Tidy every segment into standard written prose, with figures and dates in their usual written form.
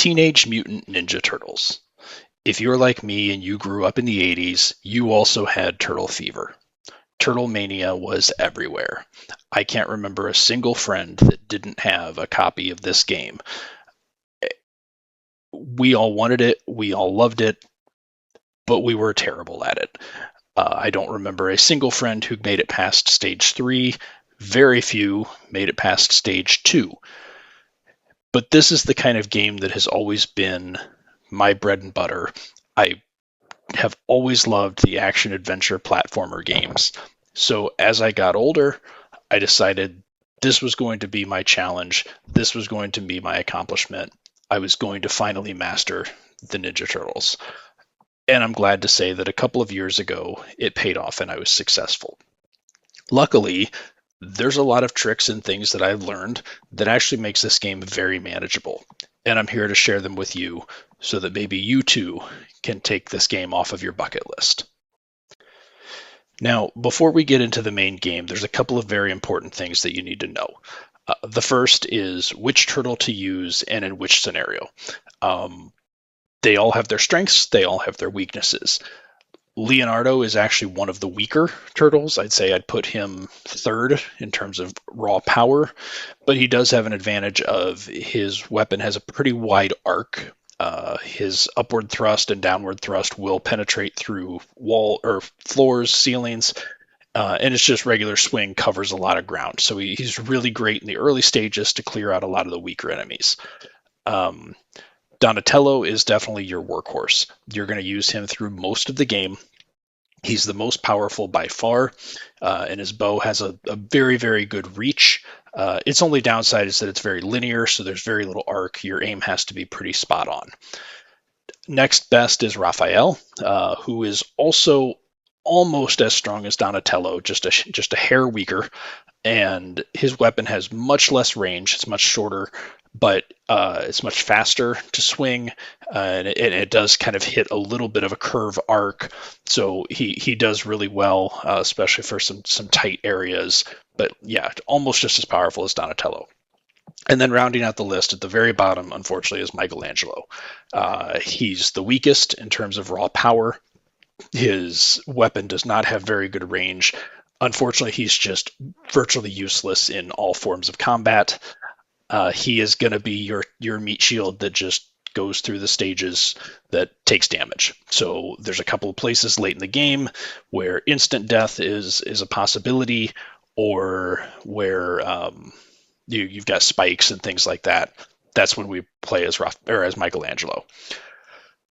Teenage Mutant Ninja Turtles. If you're like me and you grew up in the 80s, you also had turtle fever. Turtle mania was everywhere. I can't remember a single friend that didn't have a copy of this game. We all wanted it, we all loved it, but we were terrible at it. I don't remember a single friend who made it past stage 3. Very few made it past stage 2. But this is the kind of game that has always been my bread and butter. I have always loved the action adventure platformer games. So as I got older, I decided this was going to be my challenge. This was going to be my accomplishment. I was going to finally master the Ninja Turtles. And I'm glad to say that a couple of years ago, it paid off and I was successful. Luckily, there's a lot of tricks and things that I've learned that actually makes this game very manageable. And I'm here to share them with you so that maybe you too can take this game off of your bucket list. Now, before we get into the main game, there's a couple of very important things that you need to know. The first is which turtle to use and in which scenario. They all have their strengths, they all have their weaknesses. Leonardo is actually one of the weaker turtles. I'd say I'd put him third in terms of raw power, but he does have an advantage of his weapon has a pretty wide arc. His upward thrust and downward thrust will penetrate through wall or floors, ceilings, and it's just regular swing covers a lot of ground. So he's really great in the early stages to clear out a lot of the weaker enemies. Donatello is definitely your workhorse. You're going to use him through most of the game. He's the most powerful by far, and his bow has a very, very good reach. Its only downside is that it's very linear, so there's very little arc. Your aim has to be pretty spot on. Next best is Raphael, who is also almost as strong as Donatello, just a hair weaker, and his weapon has much less range. It's much shorter, but it's much faster to swing, and it does kind of hit a little bit of a curve arc, so he does really well, especially for some tight areas. But yeah, almost just as powerful as Donatello. And then rounding out the list at the very bottom, unfortunately, is Michelangelo. He's the weakest in terms of raw power. His weapon does not have very good range. Unfortunately, he's just virtually useless in all forms of combat. He is going to be your meat shield that just goes through the stages that takes damage. So there's a couple of places late in the game where instant death is a possibility, or where you've got spikes and things like that. That's when we play as Michelangelo.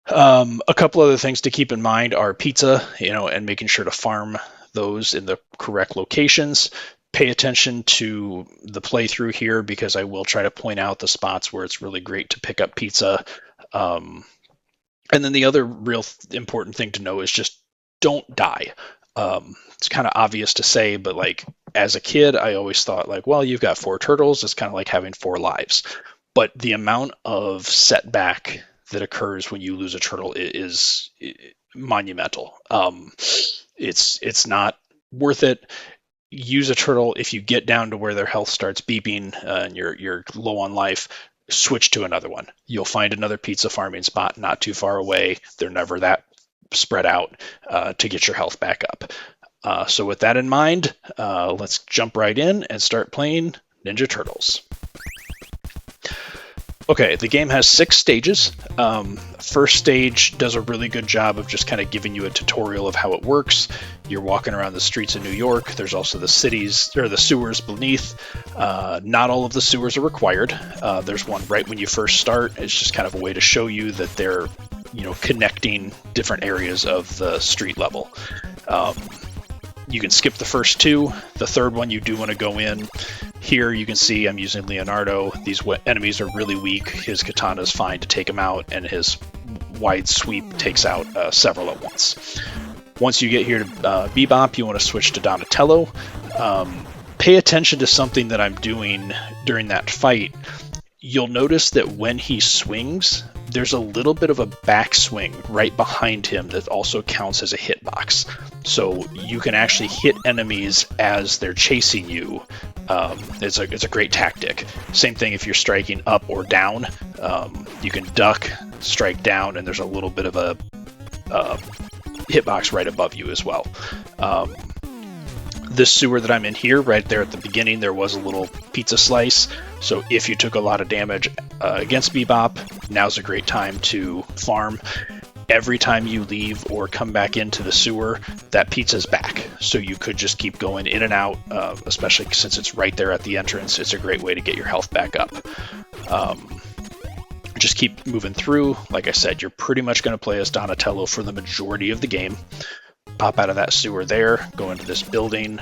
A couple other things to keep in mind are pizza, and making sure to farm those in the correct locations. Pay attention to the playthrough here, because I will try to point out the spots where it's really great to pick up pizza. And then the other real important thing to know is just don't die. It's kind of obvious to say, but like as a kid, I always thought like, well, you've got 4 turtles. It's kind of like having 4 lives. But the amount of setback that occurs when you lose a turtle is monumental. It's not worth it. Use a turtle if you get down to where their health starts beeping and you're low on life. Switch to another one. You'll find another pizza farming spot not too far away. They're never that spread out to get your health back up. So with that in mind, let's jump right in and start playing Ninja Turtles. Okay, the game has 6 stages. First stage does a really good job of just kind of giving you a tutorial of how it works. You're walking around the streets of New York. There's also the sewers beneath. Not all of the sewers are required. There's one right when you first start. It's just kind of a way to show you that they're, connecting different areas of the street level. You can skip the first 2. The third one you do want to go in. Here you can see I'm using Leonardo. These enemies are really weak. His katana is fine to take him out, and his wide sweep takes out several at once. Once you get here to Bebop, you want to switch to Donatello. Pay attention to something that I'm doing during that fight. You'll notice that when he swings, there's a little bit of a backswing right behind him that also counts as a hitbox. So you can actually hit enemies as they're chasing you It's a great tactic. Same thing if you're striking up or down. You can duck, strike down, and there's a little bit of a hitbox right above you as well. This sewer that I'm in here, right there at the beginning, there was a little pizza slice. So if you took a lot of damage against Bebop, now's a great time to farm. Every time you leave or come back into the sewer, that pizza's back. So you could just keep going in and out, especially since it's right there at the entrance. It's a great way to get your health back up. Just keep moving through. Like I said, you're pretty much going to play as Donatello for the majority of the game. Pop out of that sewer there, go into this building.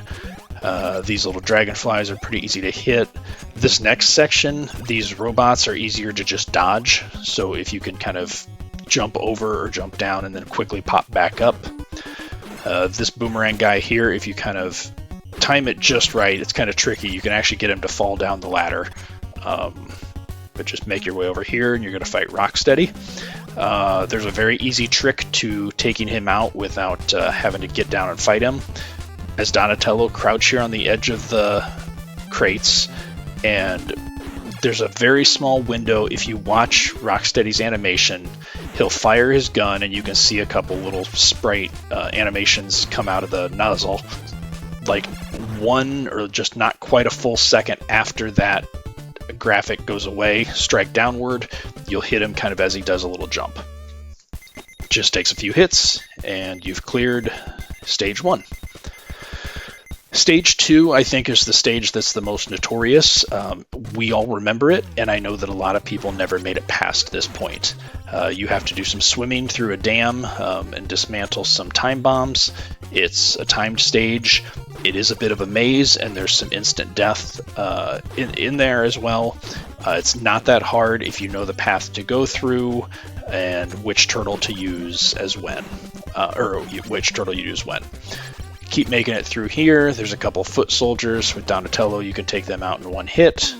These little dragonflies are pretty easy to hit. This next section, these robots are easier to just dodge. So if you can kind of jump over or jump down and then quickly pop back up. This boomerang guy here, if you kind of time it just right, it's kind of tricky. You can actually get him to fall down the ladder. But just make your way over here and you're going to fight Rocksteady. There's a very easy trick to taking him out without having to get down and fight him. As Donatello, crouch here on the edge of the crates, and there's a very small window. If you watch Rocksteady's animation, he'll fire his gun and you can see a couple little sprite animations come out of the nozzle. Like one or just not quite a full second after that graphic goes away, strike downward, you'll hit him kind of as he does a little jump. Just takes a few hits and you've cleared stage 1. Stage 2, I think, is the stage that's the most notorious. We all remember it, and I know that a lot of people never made it past this point. You have to do some swimming through a dam and dismantle some time bombs. It's a timed stage. It is a bit of a maze, and there's some instant death in there as well. It's not that hard if you know the path to go through and which turtle to use as when, or which turtle you use when. Keep making it through here. There's a couple foot soldiers with Donatello. You can take them out in one hit.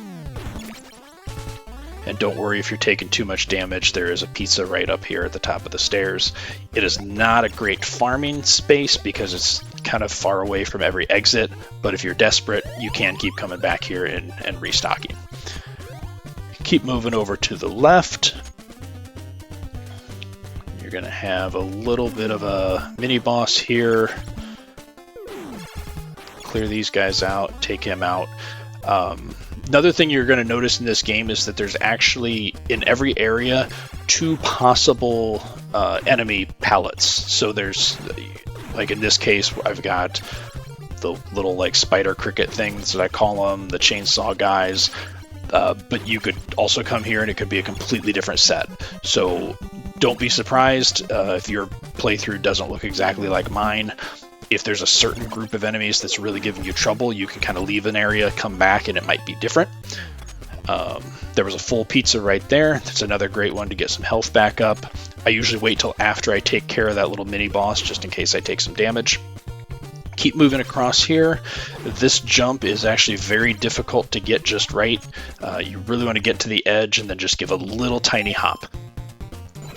And don't worry if you're taking too much damage. There is a pizza right up here at the top of the stairs. It is not a great farming space because it's kind of far away from every exit. But if you're desperate, you can keep coming back here and restocking. Keep moving over to the left. You're going to have a little bit of a mini boss here. Clear these guys out, take him out. Another thing you're going to notice in this game is that there's actually, in every area, 2 possible enemy palettes. So there's, like in this case, I've got the little like spider cricket things that I call them, the chainsaw guys. But you could also come here and it could be a completely different set. So don't be surprised if your playthrough doesn't look exactly like mine. If there's a certain group of enemies that's really giving you trouble, you can kind of leave an area, come back, and it might be different. There was a full pizza right there. That's another great one to get some health back up. I usually wait till after I take care of that little mini boss, just in case I take some damage. Keep moving across here. This jump is actually very difficult to get just right. You really want to get to the edge and then just give a little tiny hop.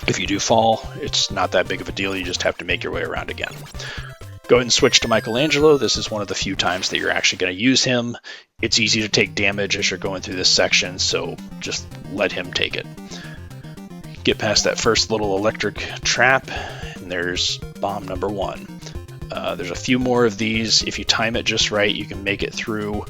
If you do fall, it's not that big of a deal. You just have to make your way around again. Go ahead and switch to Michelangelo. This is one of the few times that you're actually going to use him. It's easy to take damage as you're going through this section, so just let him take it. Get past that first little electric trap, and there's bomb number 1. There's a few more of these. If you time it just right, you can make it through.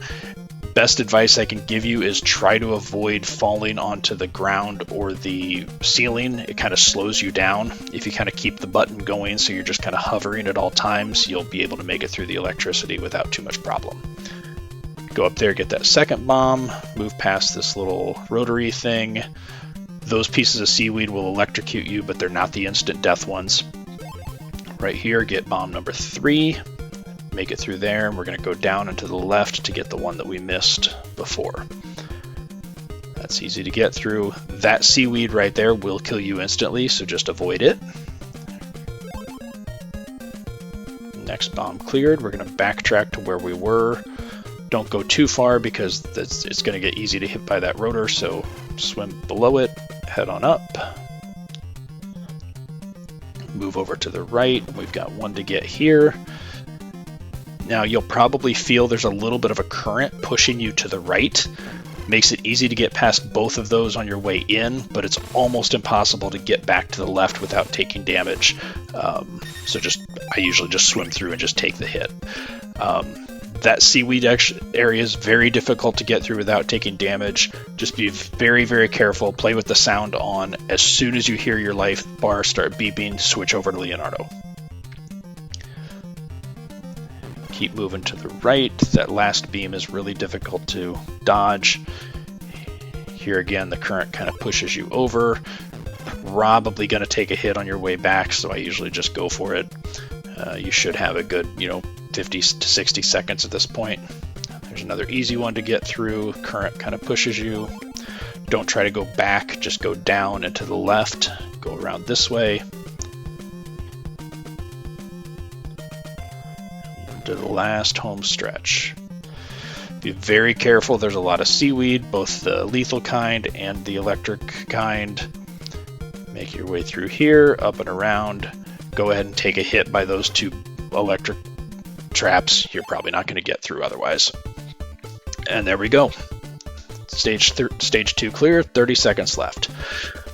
Best advice I can give you is try to avoid falling onto the ground or the ceiling. It kind of slows you down. If you kind of keep the button going so you're just kind of hovering at all times, you'll be able to make it through the electricity without too much problem. Go up there, get that second bomb, move past this little rotary thing. Those pieces of seaweed will electrocute you, but they're not the instant death ones. Right here, get bomb number 3. Make it through there, and we're going to go down and to the left to get the one that we missed before. That's easy to get through. That seaweed right there will kill you instantly, so just avoid it. Next bomb cleared. We're going to backtrack to where we were. Don't go too far because it's going to get easy to hit by that rotor, so swim below it, head on up. Move over to the right. We've got one to get here. Now you'll probably feel there's a little bit of a current pushing you to the right. Makes it easy to get past both of those on your way in, but it's almost impossible to get back to the left without taking damage. So I usually just swim through and just take the hit. That seaweed area is very difficult to get through without taking damage. Just be very, very careful. Play with the sound on. As soon as you hear your life bar start beeping, switch over to Leonardo. Keep moving to the right. That last beam is really difficult to dodge. Here again, the current kind of pushes you over. Probably going to take a hit on your way back, so I usually just go for it. You should have a good, 50 to 60 seconds at this point. There's another easy one to get through. Current kind of pushes you. Don't try to go back, just go down and to the left. Go around this way. To the last home stretch. Be very careful. There's a lot of seaweed, both the lethal kind and the electric kind. Make your way through here, up and around. Go ahead and take a hit by those two electric traps. You're probably not going to get through otherwise. And there we go. Stage 2 clear, 30 seconds left.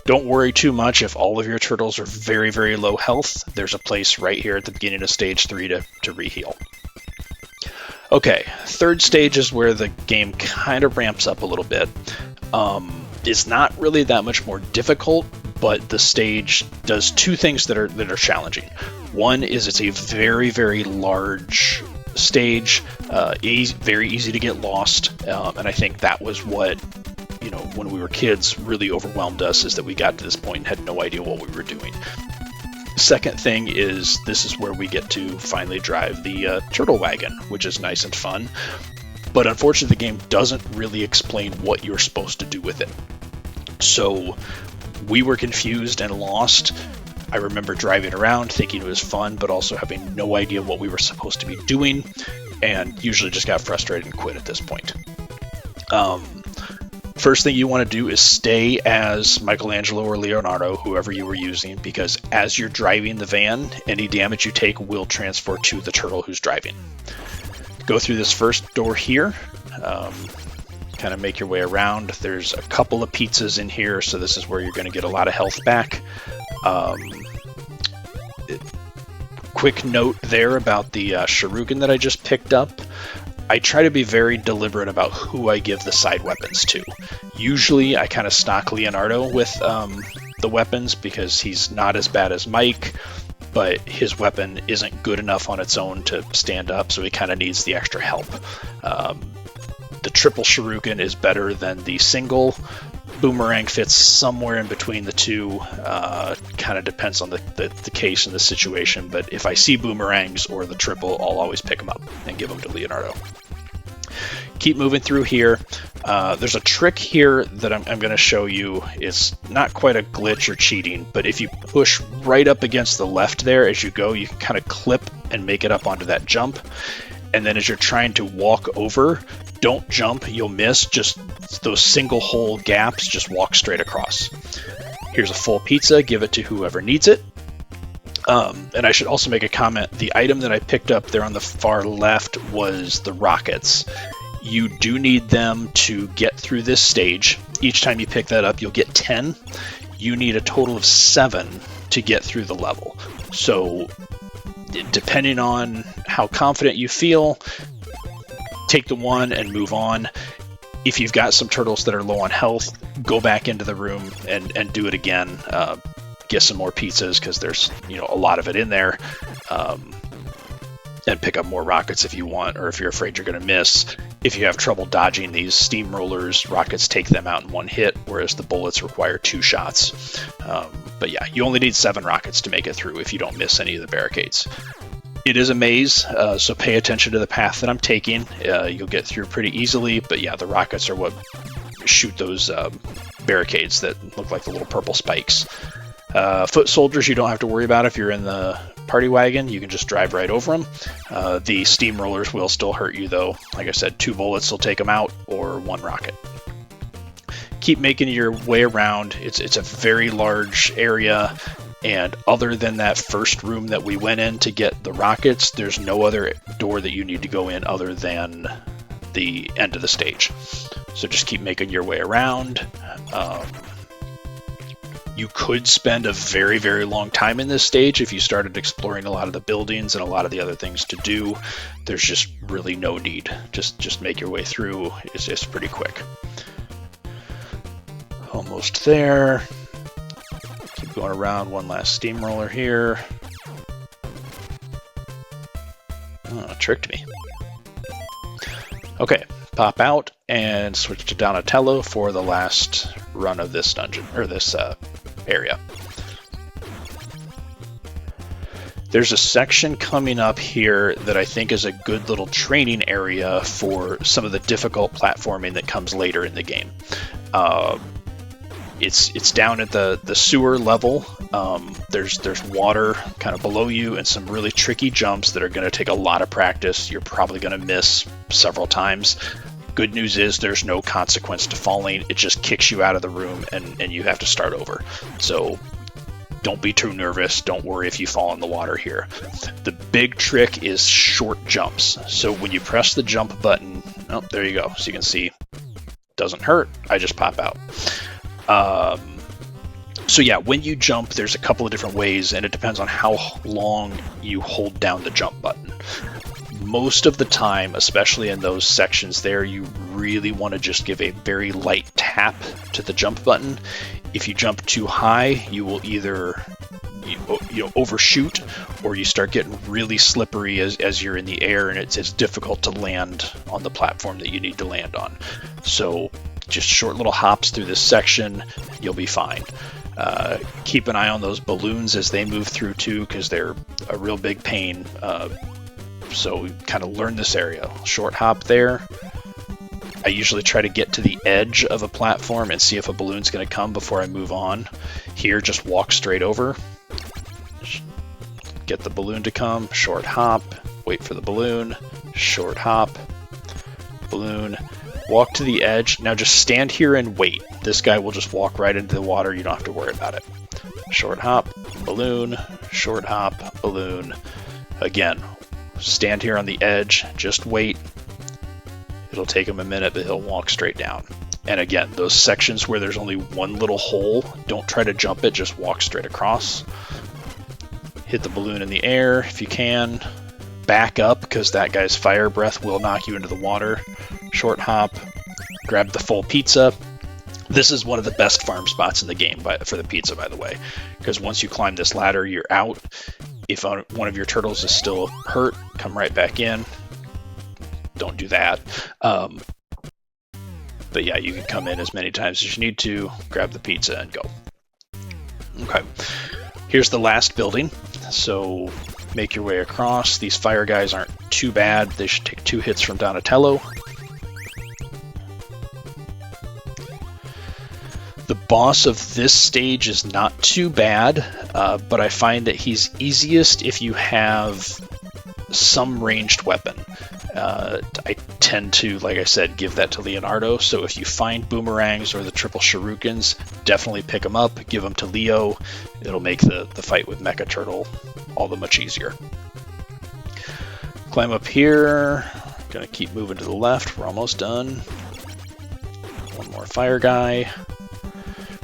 Don't worry too much if all of your turtles are very, very low health. There's a place right here at the beginning of stage 3 to reheal. Okay, third stage is where the game kind of ramps up a little bit. It's not really that much more difficult, but the stage does two things that are challenging. One is it's a very, very large stage, very easy to get lost, and I think that was what, when we were kids, really overwhelmed us, is that we got to this point and had no idea what we were doing. Second thing is this is where we get to finally drive the turtle wagon, which is nice and fun. But unfortunately, the game doesn't really explain what you're supposed to do with it. So we were confused and lost. I remember driving around thinking it was fun, but also having no idea what we were supposed to be doing, and usually just got frustrated and quit at this point. First thing you want to do is stay as Michelangelo or Leonardo, whoever you were using, because as you're driving the van, any damage you take will transfer to the turtle who's driving. Go through this first door here, kind of make your way around. There's a couple of pizzas in here, so this is where you're going to get a lot of health back. Quick note there about the shuriken that I just picked up. I try to be very deliberate about who I give the side weapons to. Usually I kind of stock Leonardo with the weapons because he's not as bad as Mike, but his weapon isn't good enough on its own to stand up, so he kind of needs the extra help. The triple shuriken is better than the single. Boomerang fits somewhere in between the two. Kind of depends on the case and the situation, but if I see boomerangs or the triple, I'll always pick them up and give them to Leonardo. Keep moving through here. There's a trick here that I'm going to show you. It's not quite a glitch or cheating, but if you push right up against the left there as you go, you can kind of clip and make it up onto that jump. And then as you're trying to walk over, don't jump, you'll miss. Just those single hole gaps, just walk straight across. Here's a full pizza, give it to whoever needs it. And I should also make a comment, the item that I picked up there on the far left was the rockets. You do need them to get through this stage. Each time you pick that up, you'll get 10. You need a total of 7 to get through the level. So depending on how confident you feel, take the one and move on. If you've got some turtles that are low on health, go back into the room and do it again. Get some more pizzas because there's a lot of it in there. And pick up more rockets if you want, or if you're afraid you're going to miss. If you have trouble dodging these steamrollers, rockets take them out in one hit, whereas the bullets require 2 shots. But yeah, you only need 7 rockets to make it through if you don't miss any of the barricades. It is a maze, so pay attention to the path that I'm taking. You'll get through pretty easily, but yeah, the rockets are what shoot those barricades that look like the little purple spikes. Foot soldiers you don't have to worry about if you're in the party wagon. You can just drive right over them. The steamrollers will still hurt you though. Like I said, 2 bullets will take them out, or 1 rocket. Keep making your way around. It's a very large area. And other than that first room that we went in to get the rockets, there's no other door that you need to go in other than the end of the stage. So just keep making your way around. You could spend a very, very long time in this stage if you started exploring a lot of the buildings and a lot of the other things to do. There's just really no need. Just make your way through. It's pretty quick. Almost there. Keep going around. One last steamroller here. Oh, tricked me. Okay, pop out and switch to Donatello for the last run of this dungeon, or this area. There's a section coming up here that I think is a good little training area for some of the difficult platforming that comes later in the game. It's down at the sewer level. There's water kind of below you and some really tricky jumps that are going to take a lot of practice. You're probably going to miss several times. Good news is there's no consequence to falling. It just kicks you out of the room and you have to start over. So don't be too nervous. Don't worry if you fall in the water here. The big trick is short jumps. So when you press the jump button, oh, there you go. So you can see, doesn't hurt. I just pop out. So yeah, when you jump, there's a couple of different ways, and it depends on how long you hold down the jump button. Most of the time, especially in those sections there, you really want to just give a very light tap to the jump button. If you jump too high, you will either overshoot, or you start getting really slippery as you're in the air, and it's difficult to land on the platform that you need to land on. So just short little hops through this section, you'll be fine. Keep an eye on those balloons as they move through too, because they're a real big pain. So we kind of learn this area. Short hop there. I usually try to get to the edge of a platform and see if a balloon's going to come before I move on. Here, just walk straight over. Get the balloon to come. Short hop. Wait for the balloon. Short hop. Balloon. Walk to the edge. Now just stand here and wait. This guy will just walk right into the water. You don't have to worry about it. Short hop. Balloon. Short hop. Balloon. Again. Stand here on the edge, just wait. It'll take him a minute, but he'll walk straight down. And again, those sections where there's only one little hole, don't try to jump it, just walk straight across. Hit the balloon in the air if you can. Back up, because that guy's fire breath will knock you into the water. Short hop. Grab the full pizza. This is one of the best farm spots in the game for the pizza, by the way, because once you climb this ladder, you're out. If one of your turtles is still hurt, come right back in. Don't do that. But yeah, you can come in as many times as you need to, grab the pizza, and go. Okay. Here's the last building. So make your way across. These fire guys aren't too bad. They should take 2 hits from Donatello. The boss of this stage is not too bad, but I find that he's easiest if you have some ranged weapon. I tend to, like I said, give that to Leonardo, so if you find boomerangs or the triple shurikens, definitely pick them up, give them to Leo. It'll make the fight with Mecha Turtle all the much easier. Climb up here. Gonna keep moving to the left. We're almost done. One more fire guy.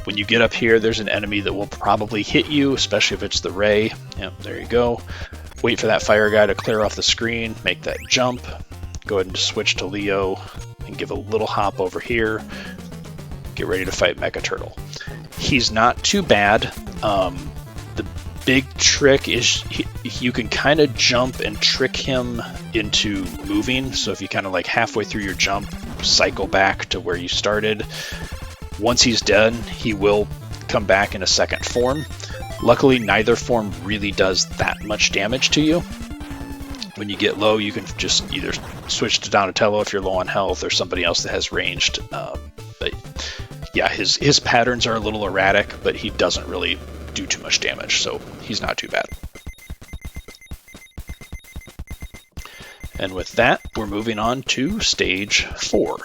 When you get up here, there's an enemy that will probably hit you, especially if it's the ray. Yep, there you go. Wait for that fire guy to clear off the screen, make that jump. Go ahead and switch to Leo and give a little hop over here. Get ready to fight Mecha Turtle. He's not too bad. The big trick is you can kind of jump and trick him into moving. So if you kind of like halfway through your jump, cycle back to where you started. Once he's done, he will come back in a second form. Luckily, neither form really does that much damage to you. When you get low, you can just either switch to Donatello if you're low on health, or somebody else that has ranged. But yeah, his patterns are a little erratic, but he doesn't really do too much damage, so he's not too bad. And with that, we're moving on to stage 4.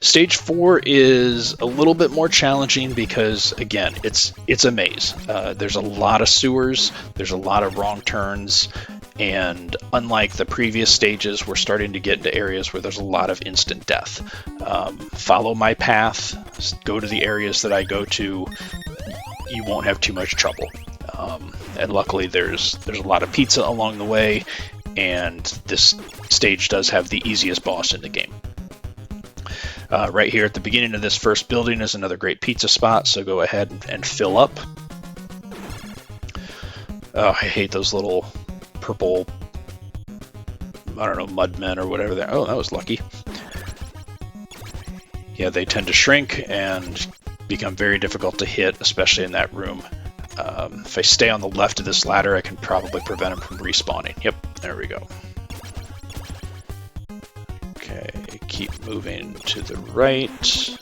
Stage 4 is a little bit more challenging because, again, it's a maze. There's a lot of sewers, there's a lot of wrong turns, and unlike the previous stages, we're starting to get into areas where there's a lot of instant death. Follow my path, go to the areas that I go to, you won't have too much trouble. And luckily there's a lot of pizza along the way, and this stage does have the easiest boss in the game. Right here at the beginning of this first building is another great pizza spot, so go ahead and fill up. Oh, I hate those little purple, I don't know, mudmen or whatever they're. Oh, that was lucky. Yeah, they tend to shrink and become very difficult to hit, especially in that room. If I stay on the left of this ladder, I can probably prevent them from respawning. Yep, there we go. Okay, keep moving to the right.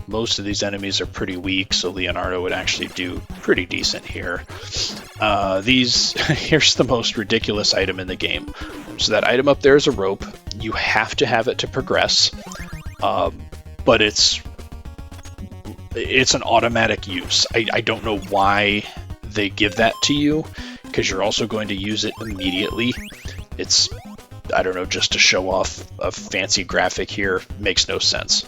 Most of these enemies are pretty weak, so Leonardo would actually do pretty decent here. Here's the most ridiculous item in the game. So that item up there is a rope. You have to have it to progress, but it's an automatic use. I don't know why they give that to you, because you're also going to use it immediately. It's, I don't know, just to show off a fancy graphic here. Makes no sense.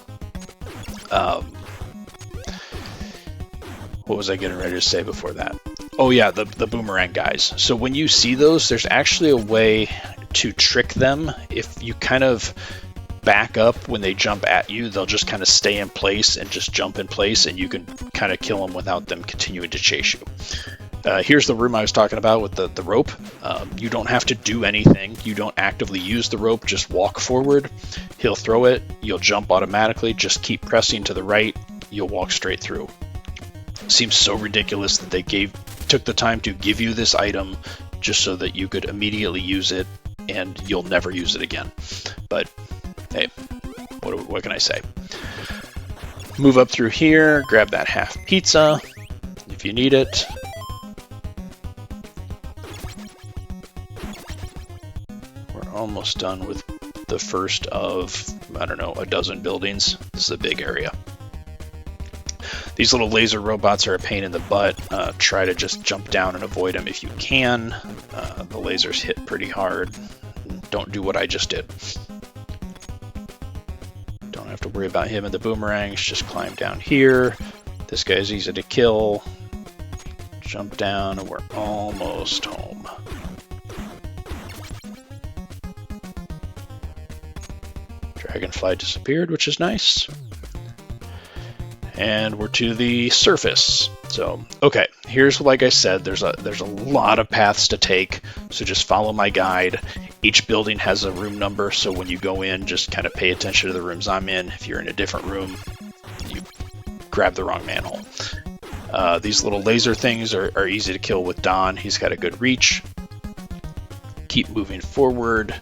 What was I getting ready to say before that? Oh yeah, the boomerang guys. So when you see those, there's actually a way to trick them. If you kind of back up when they jump at you, they'll just kind of stay in place and just jump in place, and you can kind of kill them without them continuing to chase you. Here's the room I was talking about with the rope. You don't have to do anything. You don't actively use the rope, just walk forward. He'll throw it, you'll jump automatically, just keep pressing to the right, you'll walk straight through. Seems so ridiculous that they took the time to give you this item just so that you could immediately use it and you'll never use it again. But hey, what can I say? Move up through here, grab that half pizza if you need it. We're almost done with the first of, I don't know, a dozen buildings. This is a big area. These little laser robots are a pain in the butt. Try to just jump down and avoid them if you can. The lasers hit pretty hard. Don't do what I just did. Don't have to worry about him and the boomerangs. Just climb down here. This guy's easy to kill. Jump down and we're almost home. Dragonfly disappeared, which is nice. And we're to the surface. So, okay, here's, like I said, there's a lot of paths to take, so just follow my guide. Each building has a room number, so when you go in, just kind of pay attention to the rooms I'm in. If you're in a different room, you grab the wrong manhole. These little laser things are easy to kill with Don. He's got a good reach. Keep moving forward.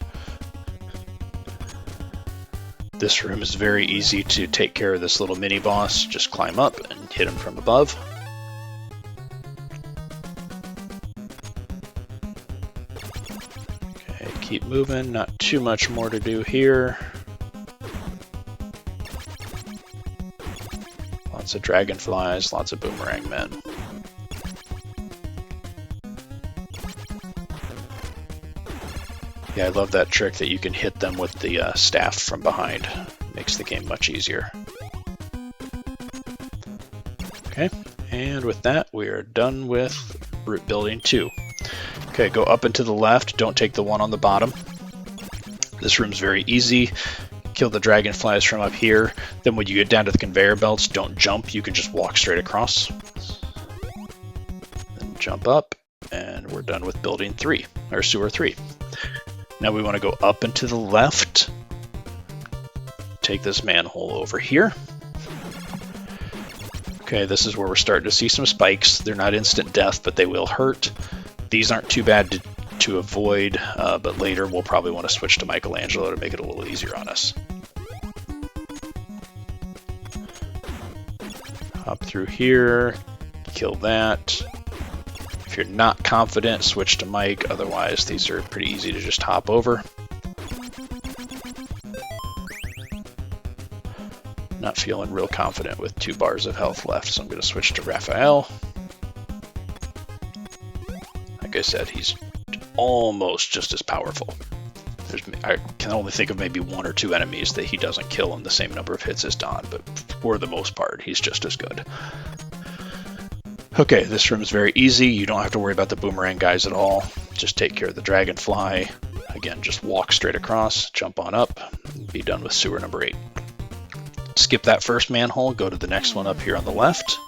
This room is very easy to take care of this little mini boss. Just climb up and hit him from above. Okay, keep moving. Not too much more to do here. Lots of dragonflies, lots of boomerang men. Yeah, I love that trick that you can hit them with the staff from behind. Makes the game much easier. Okay, and with that, we are done with Root Building 2. Okay, go up and to the left. Don't take the one on the bottom. This room's very easy. Kill the dragonflies from up here. Then when you get down to the conveyor belts, don't jump. You can just walk straight across. Then jump up, and we're done with Building 3, or Sewer 3. Now we want to go up and to the left. Take this manhole over here. Okay, this is where we're starting to see some spikes. They're not instant death, but they will hurt. These aren't too bad to avoid, but later we'll probably want to switch to Michelangelo to make it a little easier on us. Hop through here, kill that. If you're not confident, switch to Mike. Otherwise, these are pretty easy to just hop over. Not feeling real confident with 2 bars of health left, so I'm going to switch to Raphael. Like I said, he's almost just as powerful. I can only think of maybe 1 or 2 enemies that he doesn't kill in the same number of hits as Don, but for the most part, he's just as good. Okay, this room is very easy. You don't have to worry about the boomerang guys at all. Just take care of the dragonfly. Again, just walk straight across, jump on up, and be done with sewer number 8. Skip that first manhole, go to the next one up here on the left.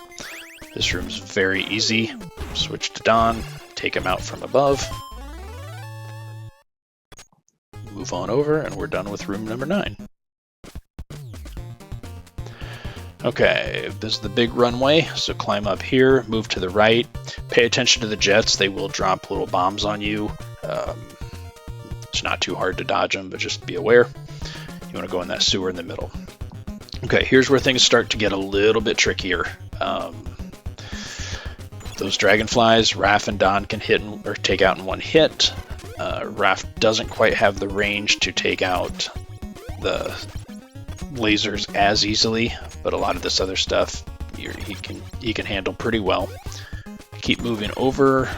This room's very easy. Switch to Don, take him out from above. Move on over, and we're done with room number 9. Okay, this is the big runway, so climb up here, move to the right. Pay attention to the jets, they will drop little bombs on you. It's not too hard to dodge them, but just be aware. You want to go in that sewer in the middle. Okay, here's where things start to get a little bit trickier. Those dragonflies, Raph and Don can hit or take out in one hit. Raph doesn't quite have the range to take out the lasers as easily, but a lot of this other stuff he can handle pretty well. Keep moving over.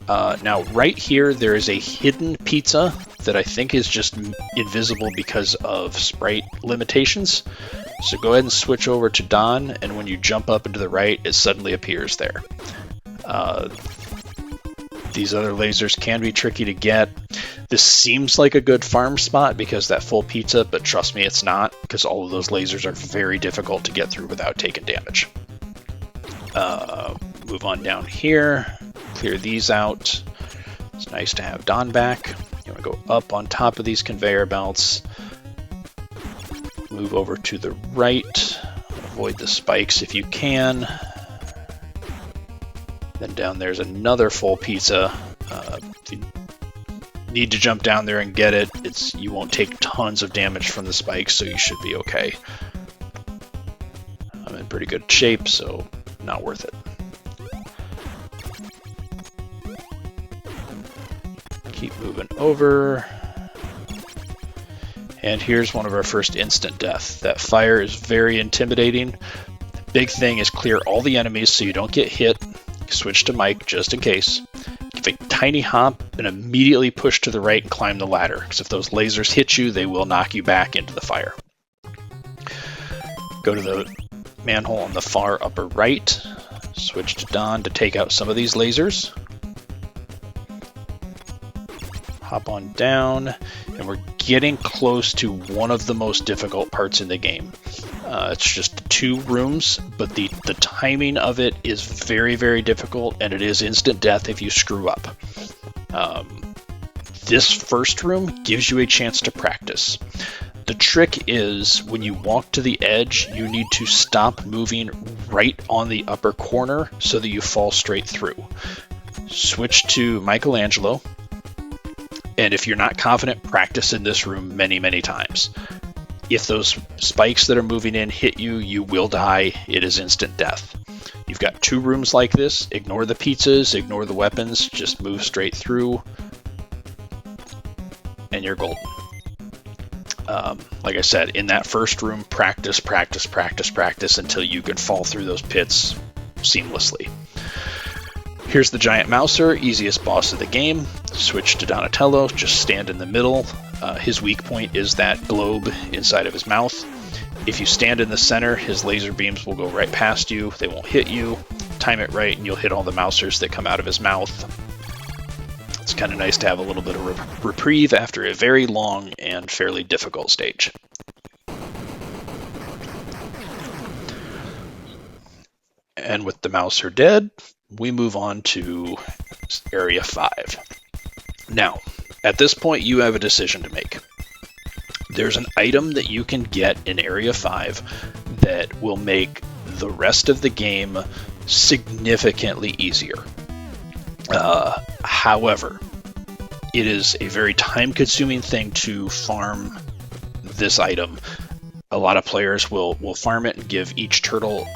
Now right here there is a hidden pizza that I think is just invisible because of sprite limitations. So go ahead and switch over to Don, and when you jump up and to the right, it suddenly appears there. These other lasers can be tricky to get. This seems like a good farm spot because that full pizza, but trust me, it's not, because all of those lasers are very difficult to get through without taking damage. Move on down here, clear these out. It's nice to have Don back. You want to go up on top of these conveyor belts. Move over to the right. Avoid the spikes if you can. Then down there's another full pizza. If you need to jump down there and get it, you won't take tons of damage from the spikes, so you should be okay. I'm in pretty good shape, so not worth it. Keep moving over. And here's one of our first instant death. That fire is very intimidating. The big thing is clear all the enemies so you don't get hit. Switch to Mike just in case. Give a tiny hop and immediately push to the right and climb the ladder, because if those lasers hit you, they will knock you back into the fire. Go to the manhole on the far upper right. Switch to Don to take out some of these lasers. Hop on down, and we're getting close to one of the most difficult parts in the game. It's just 2 rooms, but the timing of it is very, very difficult, and it is instant death if you screw up. This first room gives you a chance to practice. The trick is when you walk to the edge, you need to stop moving right on the upper corner so that you fall straight through. Switch to Michelangelo. And if you're not confident, practice in this room many, many times. If those spikes that are moving in hit you, you will die. It is instant death. You've got 2 rooms like this. Ignore the pizzas, ignore the weapons, just move straight through, and you're golden. Like I said, in that first room, practice, practice, practice, practice until you can fall through those pits seamlessly. Here's the giant mouser, easiest boss of the game. Switch to Donatello, just stand in the middle. His weak point is that globe inside of his mouth. If you stand in the center, his laser beams will go right past you. They won't hit you. Time it right and you'll hit all the mousers that come out of his mouth. It's kind of nice to have a little bit of reprieve after a very long and fairly difficult stage. And with the mouser dead, we move on to Area 5. Now, at this point, you have a decision to make. There's an item that you can get in Area 5 that will make the rest of the game significantly easier. However, it is a very time-consuming thing to farm this item. A lot of players will farm it and give each turtle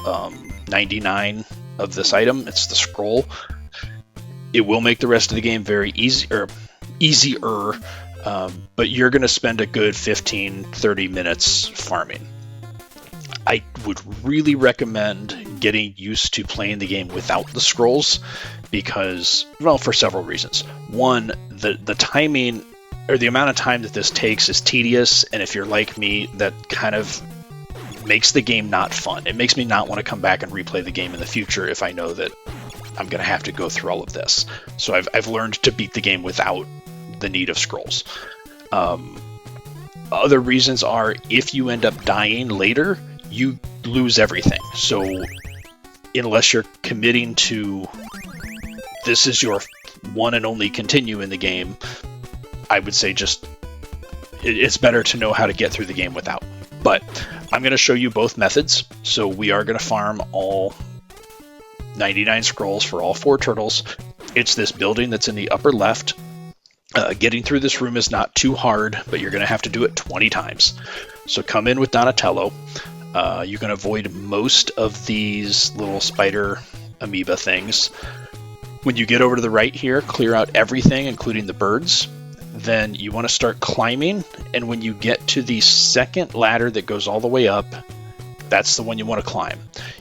99 of this item. It's the scroll. It will make the rest of the game very easier, but you're going to spend a good 15-30 minutes farming. I would really recommend getting used to playing the game without the scrolls because, well, for several reasons. One, the timing or the amount of time that this takes is tedious, and if you're like me, that kind of makes the game not fun. It makes me not want to come back and replay the game in the future if I know that I'm going to have to go through all of this. So I've learned to beat the game without the need of scrolls. Other reasons are if you end up dying later, you lose everything. So unless you're committing to this is your one and only continue in the game, I would say just it's better to know how to get through the game without. But I'm going to show you both methods. So we are going to farm all 99 scrolls for all 4 turtles. It's this building that's in the upper left. Getting through this room is not too hard, but you're going to have to do it 20 times. So come in with Donatello. You can avoid most of these little spider amoeba things. When you get over to the right here, clear out everything, including the birds. Then you want to start climbing, and when you get to the second ladder that goes all the way up, that's the one you want to climb.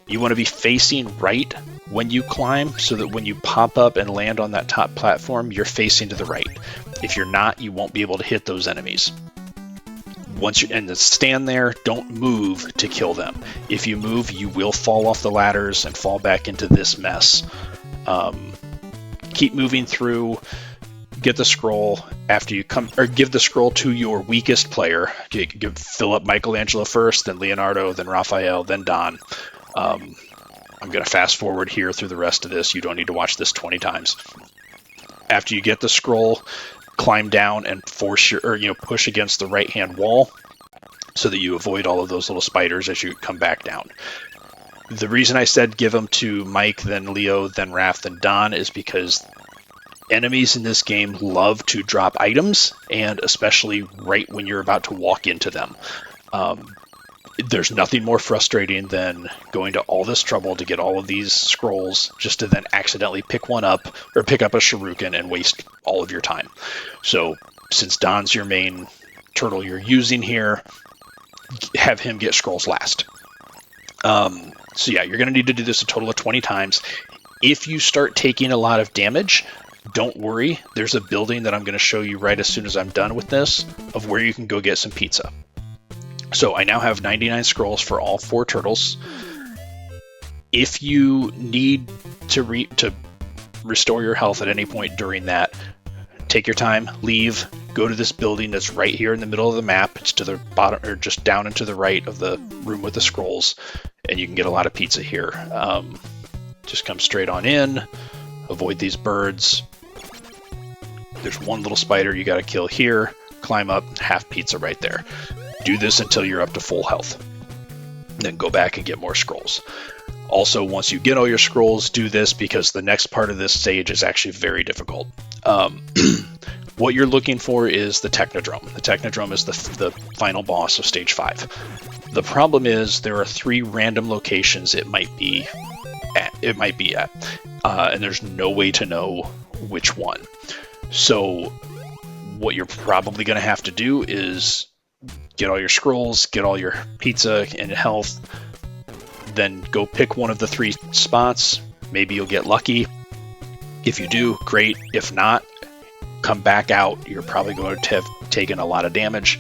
You want to be facing right when you climb so that when you pop up and land on that top platform, you're facing to the right. If you're not, you won't be able to hit those enemies. Once you and stand there, don't move to kill them. If you move, you will fall off the ladders and fall back into this mess. Keep moving through. Get the scroll after you come, or give the scroll to your weakest player. Fill up Michelangelo first, then Leonardo, then Raphael, then Don. I'm going to fast forward here through the rest of this. You don't need to watch this 20 times. After you get the scroll, climb down and push against the right-hand wall so that you avoid all of those little spiders as you come back down. The reason I said give them to Mike, then Leo, then Raph, then Don is because enemies in this game love to drop items, and especially right when you're about to walk into them. There's nothing more frustrating than going to all this trouble to get all of these scrolls just to then accidentally pick one up or pick up a shuriken and waste all of your time. So since Don's your main turtle you're using here, have him get scrolls last. So yeah, you're going to need to do this a total of 20 times. If you start taking a lot of damage, don't worry. There's a building that I'm going to show you right as soon as I'm done with this of where you can go get some pizza. So I now have 99 scrolls for all 4 turtles. If you need to restore your health at any point during that, take your time, leave, go to this building that's right here in the middle of the map. It's to the bottom, or just down and to the right of the room with the scrolls, and you can get a lot of pizza here. Just come straight on in, avoid these birds. There's one little spider you got to kill here, climb up, half pizza right there. Do this until you're up to full health. Then go back and get more scrolls. Also, once you get all your scrolls, do this because the next part of this stage is actually very difficult. What you're looking for is the Technodrome. The Technodrome is the final boss of Stage 5. The problem is there are 3 random locations it might be at, and there's no way to know which one. So what you're probably going to have to do is get all your scrolls, get all your pizza and health, then go pick one of the 3 spots. Maybe you'll get lucky. If you do, great. If not, come back out. You're probably going to have taken a lot of damage.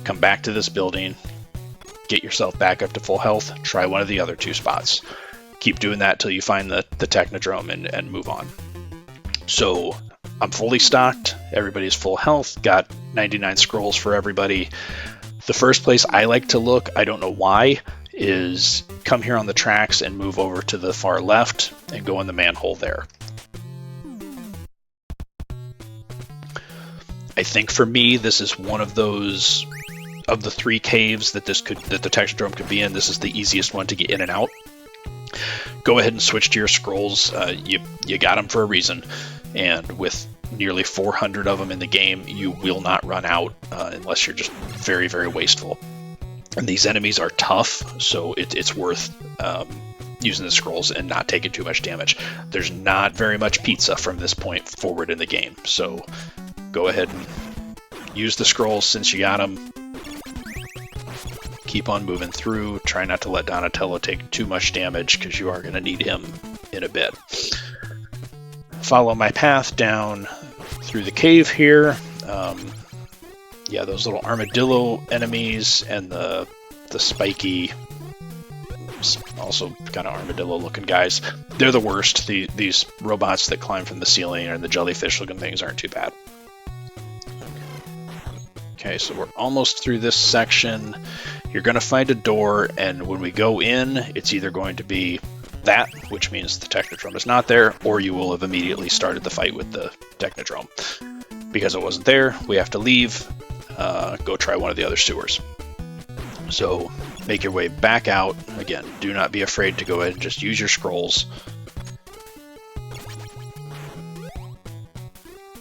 Come back to this building, get yourself back up to full health, try one of the other 2 spots. Keep doing that till you find the Technodrome and move on. So I'm fully stocked. Everybody's full health. Got 99 scrolls for everybody. The first place I like to look, I don't know why, is come here on the tracks and move over to the far left and go in the manhole there. I think for me, this is one of those, of the 3 caves that the Technodrome could be in, this is the easiest one to get in and out. Go ahead and switch to your scrolls. You got them for a reason, and with nearly 400 of them in the game, you will not run out unless you're just very, very wasteful. And these enemies are tough, so it's worth using the scrolls and not taking too much damage. There's not very much pizza from this point forward in the game, so go ahead and use the scrolls since you got them. keep on moving through. Try not to let Donatello take too much damage because you are going to need him in a bit. Follow my path down through the cave here. Yeah, those little armadillo enemies and the spiky, also kind of armadillo looking guys, they're the worst. These robots that climb from the ceiling and the jellyfish looking things aren't too bad. Okay, so we're almost through this section. You're going to find a door, and when we go in, it's either going to be that, which means the Technodrome is not there, or you will have immediately started the fight with the Technodrome. Because it wasn't there, we have to leave, go try one of the other sewers. So make your way back out. Again, do not be afraid to go ahead and just use your scrolls.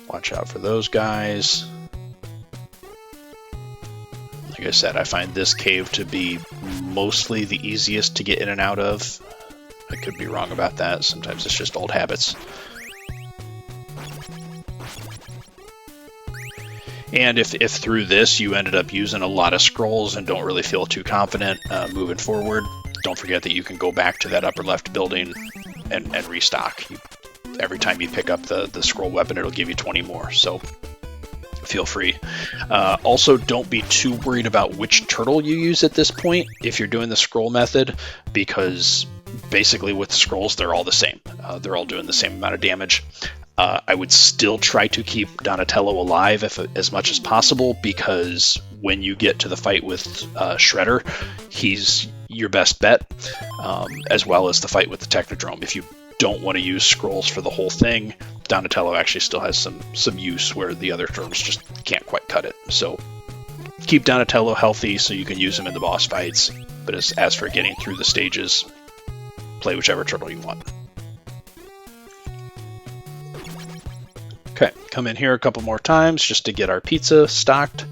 Watch out for those guys. Like I said, I find this cave to be mostly the easiest to get in and out of. I could be wrong about that. Sometimes it's just old habits. And if through this you ended up using a lot of scrolls and don't really feel too confident moving forward, don't forget that you can go back to that upper left building and restock. Every time you pick up the scroll weapon, it'll give you 20 more. So feel free. Also, don't be too worried about which turtle you use at this point if you're doing the scroll method, because basically with scrolls, they're all the same. They're all doing the same amount of damage. I would still try to keep Donatello alive as much as possible, because when you get to the fight with Shredder, he's your best bet, as well as the fight with the Technodrome. If you don't want to use scrolls for the whole thing, Donatello actually still has some use where the other turtles just can't quite cut it. So keep Donatello healthy so you can use him in the boss fights, but as for getting through the stages, play whichever turtle you want. Okay, come in here a couple more times just to get our pizza stocked,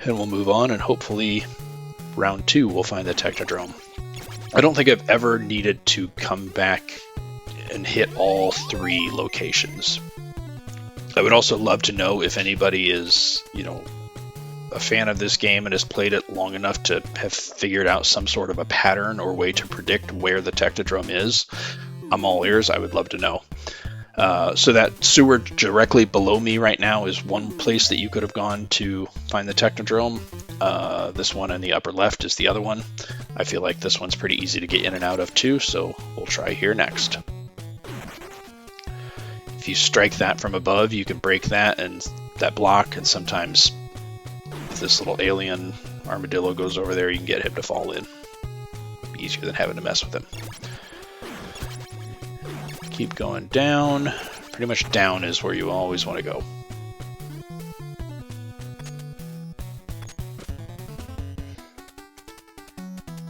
and we'll move on, and hopefully round 2 we'll find the Technodrome. I don't think I've ever needed to come back and hit all 3 locations. I would also love to know if anybody is, a fan of this game and has played it long enough to have figured out some sort of a pattern or way to predict where the Technodrome is. I'm all ears. I would love to know. So that sewer directly below me right now is one place that you could have gone to find the Technodrome. This one in the upper left is the other one. I feel like this one's pretty easy to get in and out of too, so we'll try here next. If you strike that from above, you can break that block, and sometimes if this little alien armadillo goes over there, you can get him to fall in. Easier than having to mess with him. Keep going down. Pretty much down is where you always want to go.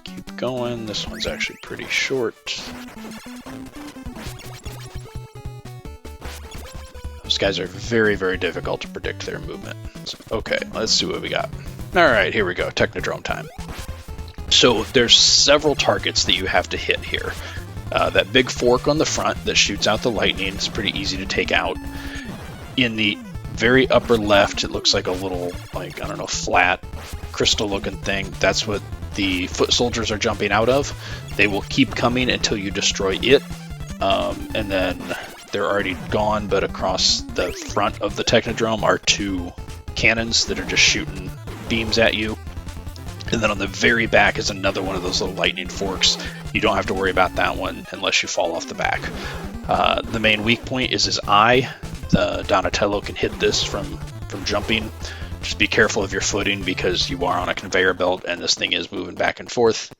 Keep going. This one's actually pretty short. Those guys are very, very difficult to predict their movement. So, okay, let's see what we got. Alright, here we go. Technodrome time. So there's several targets that you have to hit here. That big fork on the front that shoots out the lightning is pretty easy to take out. In the very upper left, it looks like a little, flat crystal looking thing. That's what the foot soldiers are jumping out of. They will keep coming until you destroy it. And then they're already gone, but across the front of the Technodrome are 2 cannons that are just shooting beams at you. And then on the very back is another one of those little lightning forks. You don't have to worry about that one unless you fall off the back. The main weak point is his eye. The Donatello can hit this from jumping. Just be careful of your footing because you are on a conveyor belt and this thing is moving back and forth.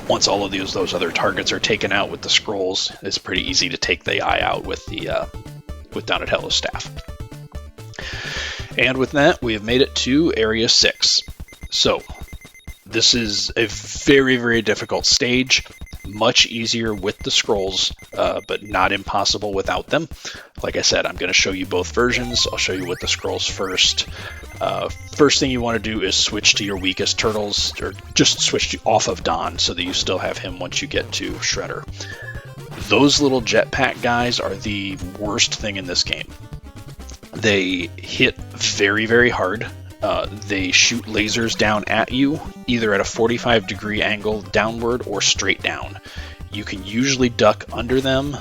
Once all of those other targets are taken out with the scrolls, it's pretty easy to take the eye out with Donatello's staff. And with that, we have made it to Area 6. So, this is a very, very difficult stage. Much easier with the scrolls, but not impossible without them. Like I said, I'm going to show you both versions. I'll show you with the scrolls first. First thing you want to do is switch to your weakest turtles, or just switch off of Don so that you still have him once you get to Shredder. Those little jetpack guys are the worst thing in this game. They hit very, very hard. They shoot lasers down at you, either at a 45-degree angle downward or straight down. You can usually duck under them.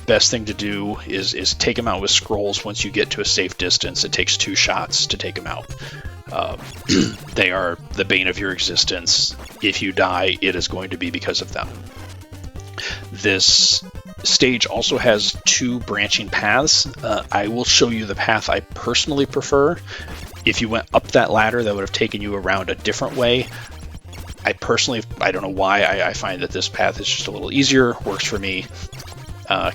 Best thing to do is take them out with scrolls once you get to a safe distance. It takes 2 shots to take them out. They are the bane of your existence. If you die, it is going to be because of them. This stage also has 2 branching paths. I will show you the path I personally prefer. If you went up that ladder, that would have taken you around a different way. I don't know why, I find that this path is just a little easier, works for me.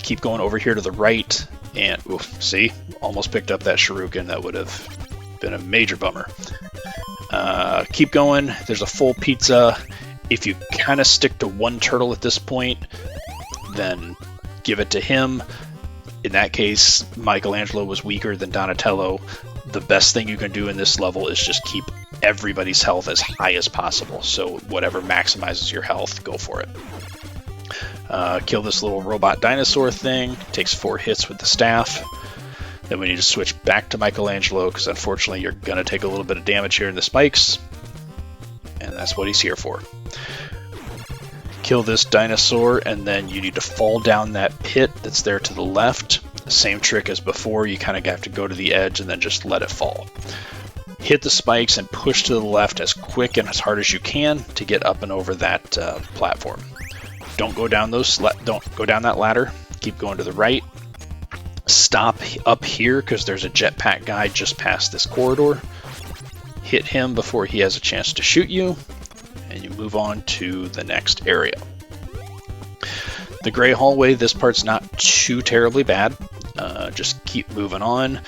Keep going over here to the right, and see, almost picked up that shuriken. That would have been a major bummer. Keep going, there's a full pizza. If you kind of stick to one turtle at this point, then give it to him. In that case, Michelangelo was weaker than Donatello. The best thing you can do in this level is just keep everybody's health as high as possible. So whatever maximizes your health, go for it. Kill this little robot dinosaur thing. Takes 4 hits with the staff. Then we need to switch back to Michelangelo, because unfortunately you're going to take a little bit of damage here in the spikes. And that's what he's here for. Kill this dinosaur, and then you need to fall down that pit that's there to the left. Same trick as before, you kind of have to go to the edge and then just let it fall. Hit the spikes and push to the left as quick and as hard as you can to get up and over that platform. Don't go down that ladder. Keep going to the right. Stop up here because there's a jetpack guy just past this corridor. Hit him before he has a chance to shoot you, and you move on to the next area. The gray hallway, this part's not too terribly bad. Just keep moving on.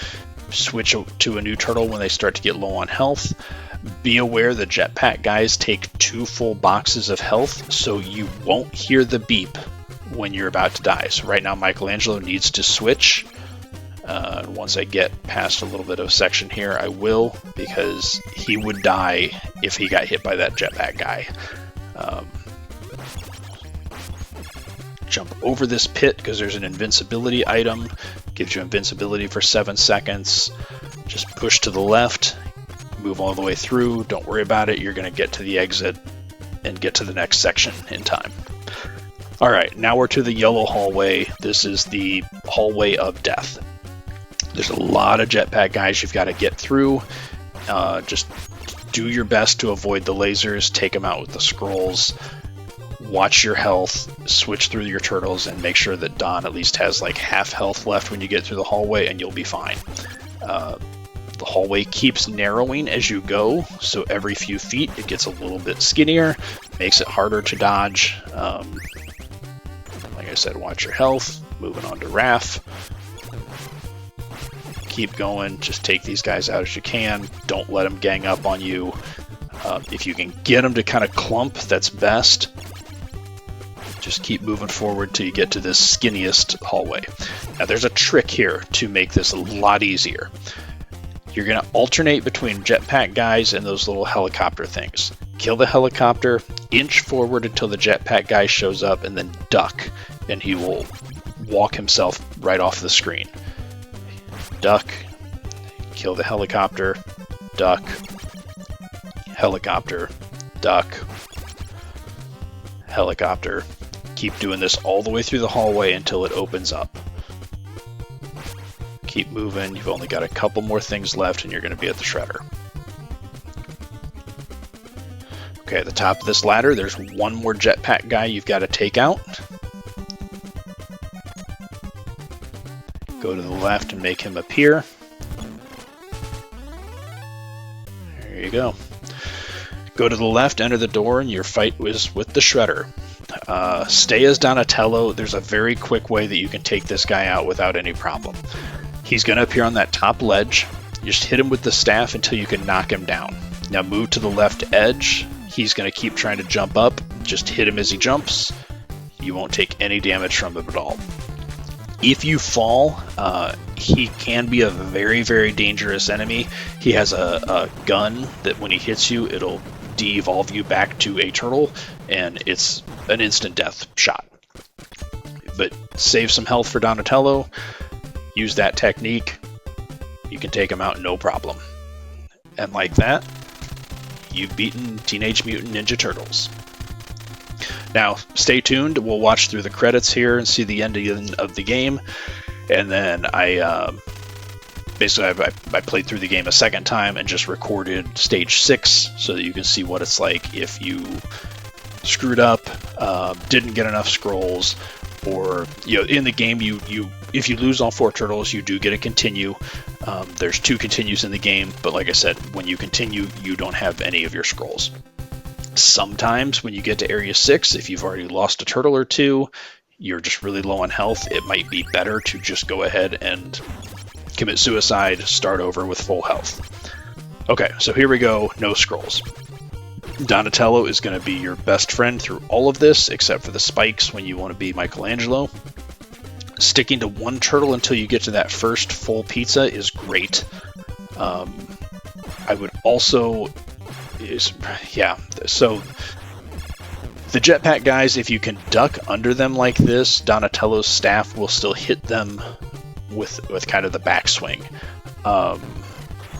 Switch to a new turtle when they start to get low on health. Be aware the jetpack guys take 2 full boxes of health, so you won't hear the beep when you're about to die. So right now Michelangelo needs to switch. Once I get past a little bit of section here, I will, because he would die if he got hit by that jetpack guy. Jump over this pit because there's an invincibility item. Gives you invincibility for 7 seconds. Just push to the left, move all the way through. Don't worry about it. You're going to get to the exit and get to the next section in time. Alright, now we're to the yellow hallway. This is the hallway of death. There's a lot of jetpack guys you've got to get through. Just do your best to avoid the lasers. Take them out with the scrolls. Watch your health, switch through your turtles, and make sure that Don at least has like half health left when you get through the hallway, and you'll be fine. The hallway keeps narrowing as you go, so every few feet it gets a little bit skinnier, makes it harder to dodge. Like I said, watch your health. Moving on to Raph. Keep going, just take these guys out as you can. Don't let them gang up on you. If you can get them to kind of clump, that's best. Just keep moving forward till you get to this skinniest hallway. Now there's a trick here to make this a lot easier. You're going to alternate between jetpack guys and those little helicopter things. Kill the helicopter, inch forward until the jetpack guy shows up, and then duck, and he will walk himself right off the screen. Duck, kill the helicopter, duck, helicopter, duck, helicopter. Keep doing this all the way through the hallway until it opens up. Keep moving. You've only got a couple more things left and you're going to be at the shredder. Okay, at the top of this ladder, there's one more jetpack guy you've got to take out. Go to the left and make him appear. There you go. Go to the left, enter the door, and your fight is with the shredder. Stay as Donatello. There's a very quick way that you can take this guy out without any problem. He's going to appear on that top ledge. You just hit him with the staff until you can knock him down. Now move to the left edge. He's going to keep trying to jump up. Just hit him as he jumps. You won't take any damage from him at all. If you fall, he can be a very, very dangerous enemy. He has a gun that when he hits you, it'll de-evolve you back to a turtle, and it's an instant death shot. But save some health for Donatello. Use that technique. You can take him out no problem. And like that, you've beaten Teenage Mutant Ninja Turtles. Now, stay tuned. We'll watch through the credits here and see the ending of the game. And then I played through the game a second time and just recorded stage 6 so that you can see what it's like if you screwed up, didn't get enough scrolls, or in the game if you lose all 4 turtles, you do get a continue. There's 2 continues in the game, but like I said, when you continue, you don't have any of your scrolls. Sometimes when you get to Area 6, if you've already lost a turtle or 2, you're just really low on health, it might be better to just go ahead and commit suicide, start over with full health. Okay, so here we go, no scrolls. Donatello is going to be your best friend through all of this, except for the spikes when you want to be Michelangelo. Sticking to 1 turtle until you get to that first full pizza is great. I would also... so the jetpack guys, if you can duck under them like this, Donatello's staff will still hit them with kind of the backswing.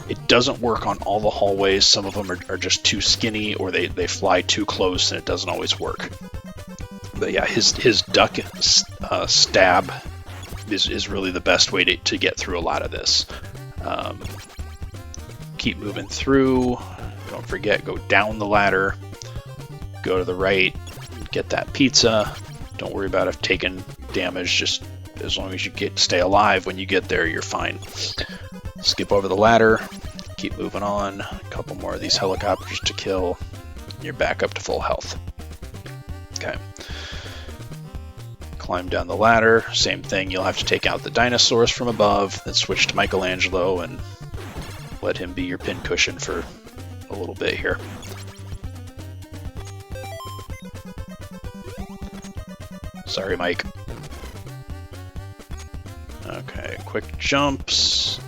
It doesn't work on all the hallways. Some of them are just too skinny, or they fly too close and it doesn't always work. But yeah, his duck stab is really the best way to get through a lot of this. Keep moving through. Don't forget, go down the ladder, go to the right, get that pizza. Don't worry about it taking damage, just as long as you stay alive when you get there, you're fine. Skip over the ladder, keep moving on. A couple more of these helicopters to kill, and you're back up to full health. Okay. Climb down the ladder, same thing, you'll have to take out the dinosaurs from above, then switch to Michelangelo and let him be your pincushion for a little bit here. Sorry, Mike. Okay, quick jumps.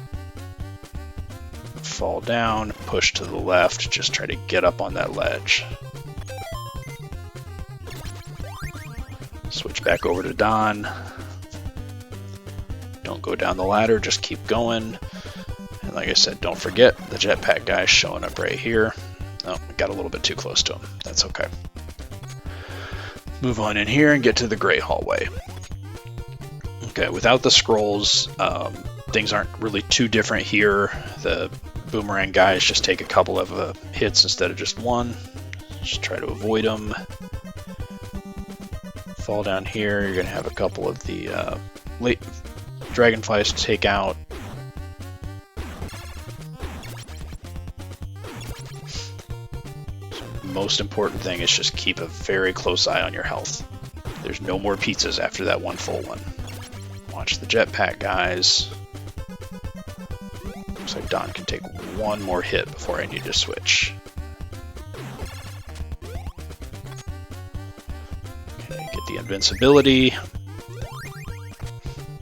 Fall down, push to the left, just try to get up on that ledge. Switch back over to Don. Don't go down the ladder, just keep going. And like I said, don't forget the jetpack guy showing up right here. Oh, I got a little bit too close to him. That's okay. Move on in here and get to the gray hallway. Okay, without the scrolls, things aren't really too different here. The boomerang guys just take a couple of hits instead of just one. Just try to avoid them. Fall down here, you're going to have a couple of the late dragonflies to take out. Most important thing is just keep a very close eye on your health. There's no more pizzas after that one full one. Watch the jetpack guys. Looks like Don can take one more hit before I need to switch. Okay, get the invincibility.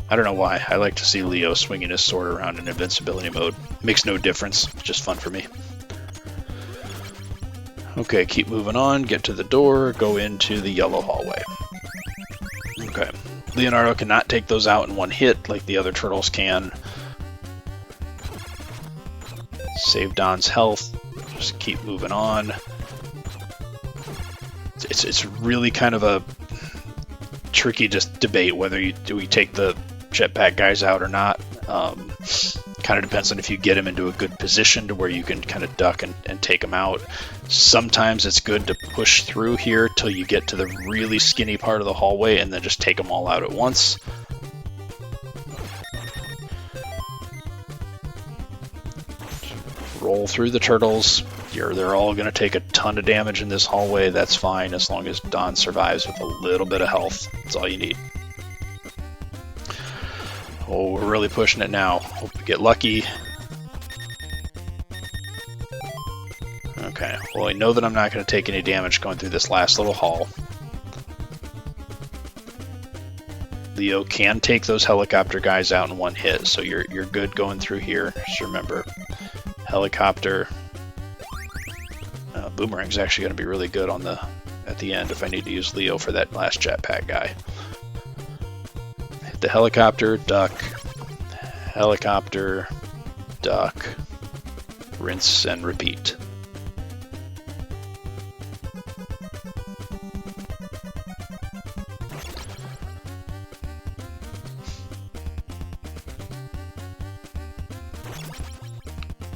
I don't know why. I like to see Leo swinging his sword around in invincibility mode. Makes no difference. It's just fun for me. Okay, keep moving on, get to the door, go into the yellow hallway. Okay, Leonardo cannot take those out in one hit like the other turtles can. Save Don's health, just keep moving on. It's really kind of a tricky debate whether do we take the jetpack guys out or not. Kind of depends on if you get him into a good position to where you can kind of duck and take him out. Sometimes it's good to push through here till you get to the really skinny part of the hallway and then just take them all out at once. Roll through the turtles. They're all going to take a ton of damage in this hallway. That's fine as long as Don survives with a little bit of health. That's all you need. Oh, we're really pushing it now. Hope we get lucky. Okay, well I know that I'm not going to take any damage going through this last little hall. Leo can take those helicopter guys out in one hit, so you're good going through here. Just remember, helicopter. Boomerang's actually going to be really good on at the end if I need to use Leo for that last jetpack guy. The helicopter, duck, helicopter, duck, rinse and repeat.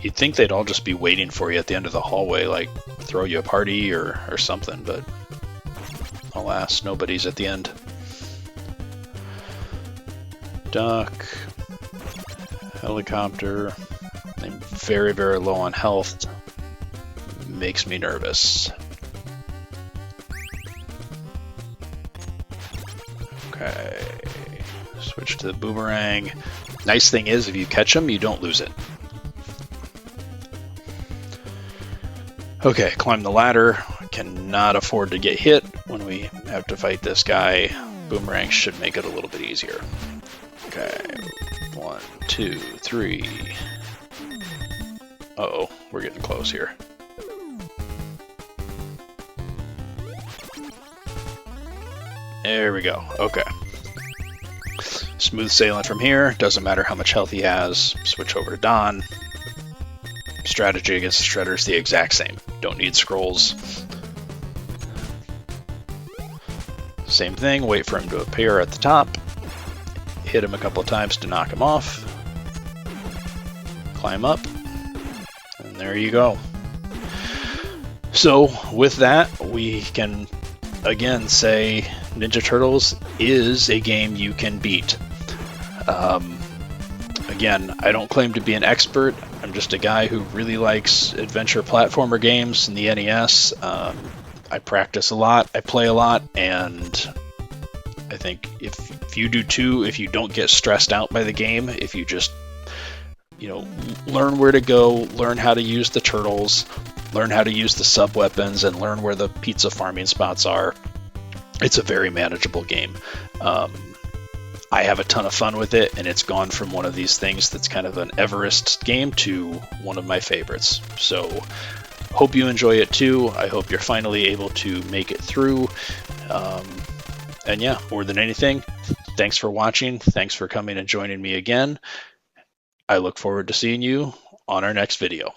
You'd think they'd all just be waiting for you at the end of the hallway, like throw you a party or something, but alas, nobody's at the end. Duck, helicopter. I'm very, very low on health. Makes me nervous. Okay, switch to the boomerang. Nice thing is, if you catch them, you don't lose it. Okay, climb the ladder. Cannot afford to get hit when we have to fight this guy. Boomerang should make it a little bit easier. Okay, 1, 2, 3. Uh-oh, we're getting close here. There we go. Okay. Smooth sailing from here. Doesn't matter how much health he has. Switch over to Don. Strategy against the Shredder is the exact same. Don't need scrolls. Same thing, wait for him to appear at the top. Hit him a couple of times to knock him off. Climb up. And there you go. So, with that, we can again say Ninja Turtles is a game you can beat. Again, I don't claim to be an expert. I'm just a guy who really likes adventure platformer games in the NES. I practice a lot, I play a lot, and I think if you do too, if you don't get stressed out by the game, if you just, learn where to go, learn how to use the turtles, learn how to use the sub-weapons, and learn where the pizza farming spots are, it's a very manageable game. I have a ton of fun with it, and it's gone from one of these things that's kind of an Everest game to one of my favorites. So, hope you enjoy it too. I hope you're finally able to make it through. And yeah, more than anything, thanks for watching. Thanks for coming and joining me again. I look forward to seeing you on our next video.